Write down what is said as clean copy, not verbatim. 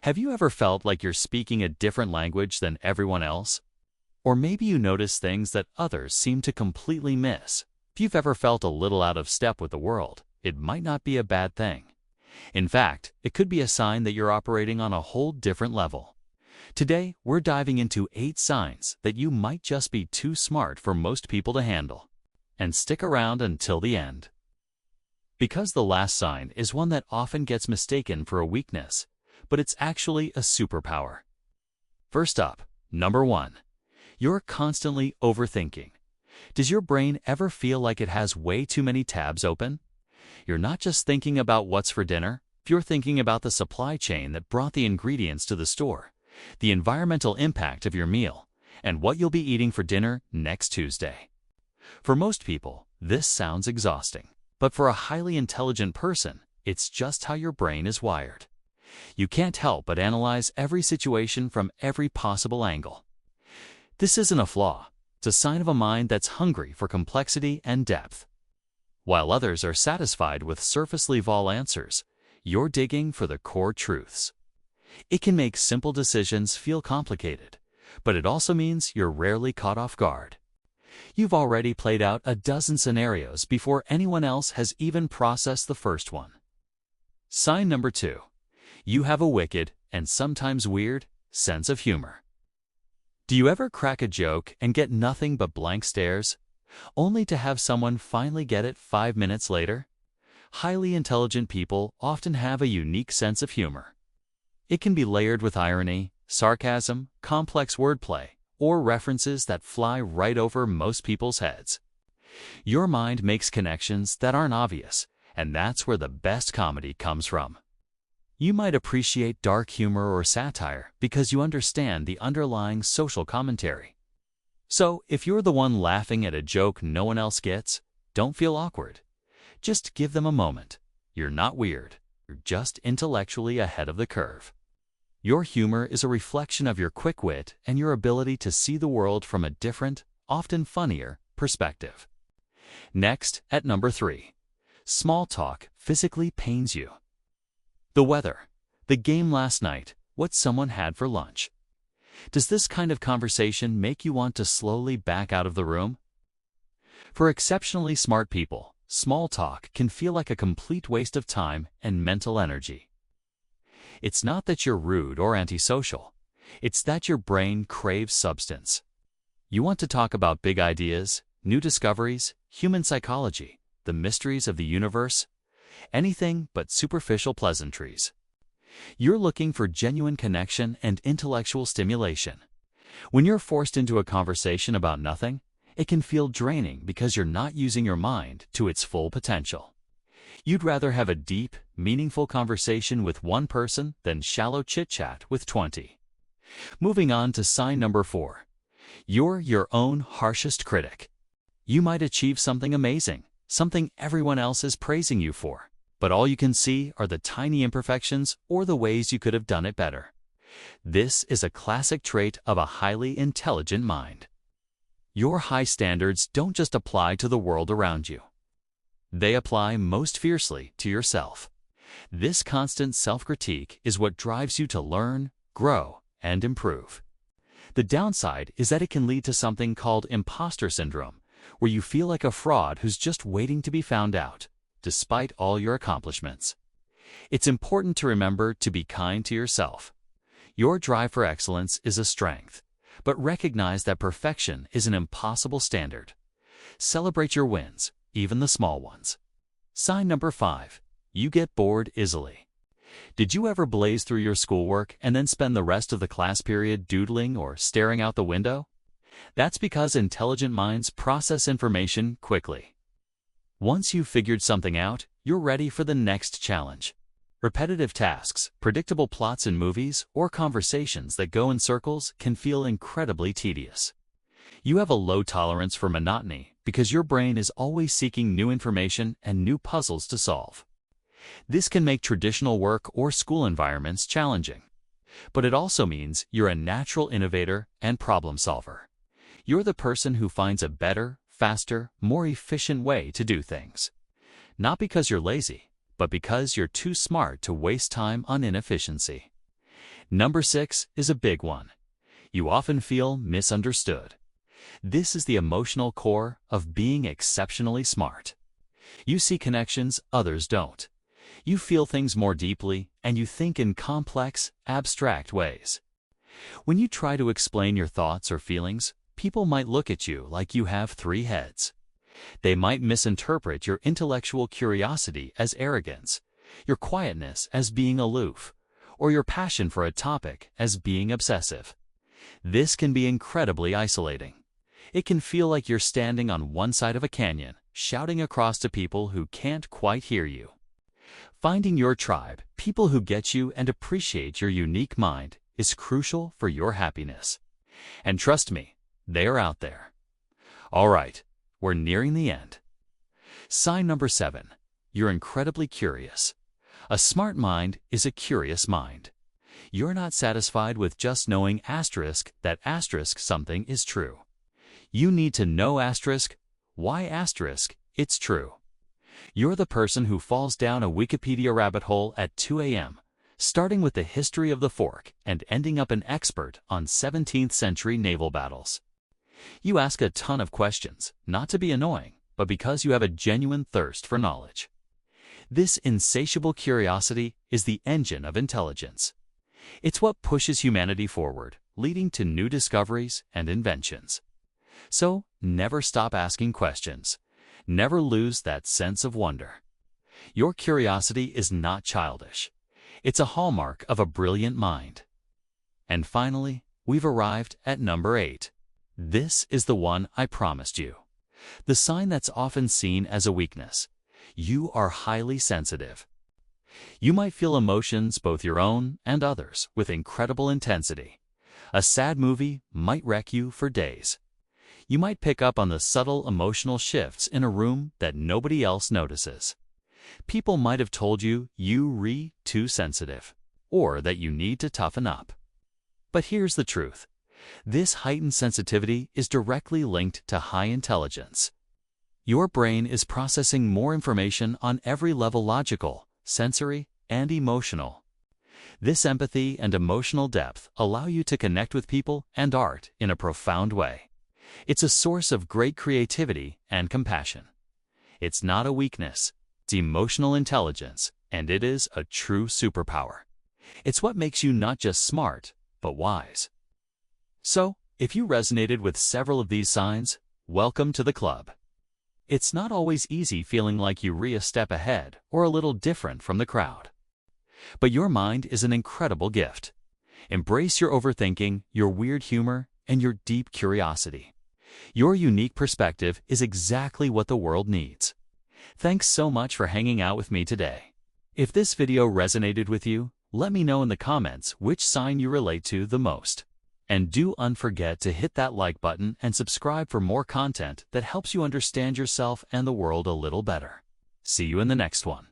Have you ever felt like you're speaking a different language than everyone else? Or maybe you notice things that others seem to completely miss. If you've ever felt a little out of step with the world, it might not be a bad thing. In fact, it could be a sign that you're operating on a whole different level. Today, we're diving into 8 signs that you might just be too smart for most people to handle. And stick around until the end. Because the last sign is one that often gets mistaken for a weakness, but it's actually a superpower. First up, number 1. You're constantly overthinking. Does your brain ever feel like it has way too many tabs open? You're not just thinking about what's for dinner, you're thinking about the supply chain that brought the ingredients to the store, the environmental impact of your meal, and what you'll be eating for dinner next Tuesday. For most people, this sounds exhausting, but for a highly intelligent person, it's just how your brain is wired. You can't help but analyze every situation from every possible angle. This isn't a flaw, it's a sign of a mind that's hungry for complexity and depth. While others are satisfied with surface-level answers, you're digging for the core truths. It can make simple decisions feel complicated, but it also means you're rarely caught off guard. You've already played out a dozen scenarios before anyone else has even processed the first one. Sign number 2. You have a wicked, and sometimes weird, sense of humor. Do you ever crack a joke and get nothing but blank stares, only to have someone finally get it 5 minutes later? Highly intelligent people often have a unique sense of humor. It can be layered with irony, sarcasm, complex wordplay, or references that fly right over most people's heads. Your mind makes connections that aren't obvious, and that's where the best comedy comes from. You might appreciate dark humor or satire because you understand the underlying social commentary. So, if you're the one laughing at a joke no one else gets, don't feel awkward. Just give them a moment. You're not weird. You're just intellectually ahead of the curve. Your humor is a reflection of your quick wit and your ability to see the world from a different, often funnier, perspective. Next, at number 3. Small talk physically pains you. The weather, the game last night, what someone had for lunch. Does this kind of conversation make you want to slowly back out of the room? For exceptionally smart people, small talk can feel like a complete waste of time and mental energy. It's not that you're rude or antisocial. It's that your brain craves substance. You want to talk about big ideas, new discoveries, human psychology, the mysteries of the universe, anything but superficial pleasantries. You're looking for genuine connection and intellectual stimulation. When you're forced into a conversation about nothing, it can feel draining because you're not using your mind to its full potential. You'd rather have a deep, meaningful conversation with one person than shallow chit-chat with 20. Moving on to sign number 4. You're your own harshest critic. You might achieve something amazing, something everyone else is praising you for, but all you can see are the tiny imperfections or the ways you could have done it better. This is a classic trait of a highly intelligent mind. Your high standards don't just apply to the world around you. They apply most fiercely to yourself. This constant self-critique is what drives you to learn, grow, and improve. The downside is that it can lead to something called imposter syndrome, where you feel like a fraud who's just waiting to be found out, despite all your accomplishments. It's important to remember to be kind to yourself. Your drive for excellence is a strength, but recognize that perfection is an impossible standard. Celebrate your wins, even the small ones. Sign number 5. You get bored easily. Did you ever blaze through your schoolwork and then spend the rest of the class period doodling or staring out the window? That's because intelligent minds process information quickly. Once you've figured something out, you're ready for the next challenge. Repetitive tasks, predictable plots in movies, or conversations that go in circles can feel incredibly tedious. You have a low tolerance for monotony because your brain is always seeking new information and new puzzles to solve. This can make traditional work or school environments challenging. But it also means you're a natural innovator and problem solver. You're the person who finds a better, faster, more efficient way to do things. Not because you're lazy, but because you're too smart to waste time on inefficiency. Number 6 is a big one. You often feel misunderstood. This is the emotional core of being exceptionally smart. You see connections others don't. You feel things more deeply, and you think in complex, abstract ways. When you try to explain your thoughts or feelings, people might look at you like you have 3 heads. They might misinterpret your intellectual curiosity as arrogance, your quietness as being aloof, or your passion for a topic as being obsessive. This can be incredibly isolating. It can feel like you're standing on one side of a canyon, shouting across to people who can't quite hear you. Finding your tribe, people who get you and appreciate your unique mind, is crucial for your happiness. And trust me, they are out there. All right, we're nearing the end. Sign number 7. You're incredibly curious. A smart mind is a curious mind. You're not satisfied with just knowing asterisk that asterisk something is true. You need to know asterisk why asterisk it's true. You're the person who falls down a Wikipedia rabbit hole at 2 a.m., starting with the history of the fork and ending up an expert on 17th century naval battles. You ask a ton of questions, not to be annoying, but because you have a genuine thirst for knowledge. This insatiable curiosity is the engine of intelligence. It's what pushes humanity forward, leading to new discoveries and inventions. So, never stop asking questions. Never lose that sense of wonder. Your curiosity is not childish. It's a hallmark of a brilliant mind. And finally, we've arrived at number 8. This is the one I promised you. The sign that's often seen as a weakness. You are highly sensitive. You might feel emotions, both your own and others, with incredible intensity. A sad movie might wreck you for days. You might pick up on the subtle emotional shifts in a room that nobody else notices. People might have told you too sensitive, or that you need to toughen up. But here's the truth. This heightened sensitivity is directly linked to high intelligence. Your brain is processing more information on every level: logical, sensory, and emotional. This empathy and emotional depth allow you to connect with people and art in a profound way. It's a source of great creativity and compassion. It's not a weakness, it's emotional intelligence, and it is a true superpower. It's what makes you not just smart, but wise. So, if you resonated with several of these signs, welcome to the club. It's not always easy feeling like you're a step ahead or a little different from the crowd. But your mind is an incredible gift. Embrace your overthinking, your weird humor, and your deep curiosity. Your unique perspective is exactly what the world needs. Thanks so much for hanging out with me today. If this video resonated with you, let me know in the comments which sign you relate to the most. And do not forget to hit that like button and subscribe for more content that helps you understand yourself and the world a little better. See you in the next one.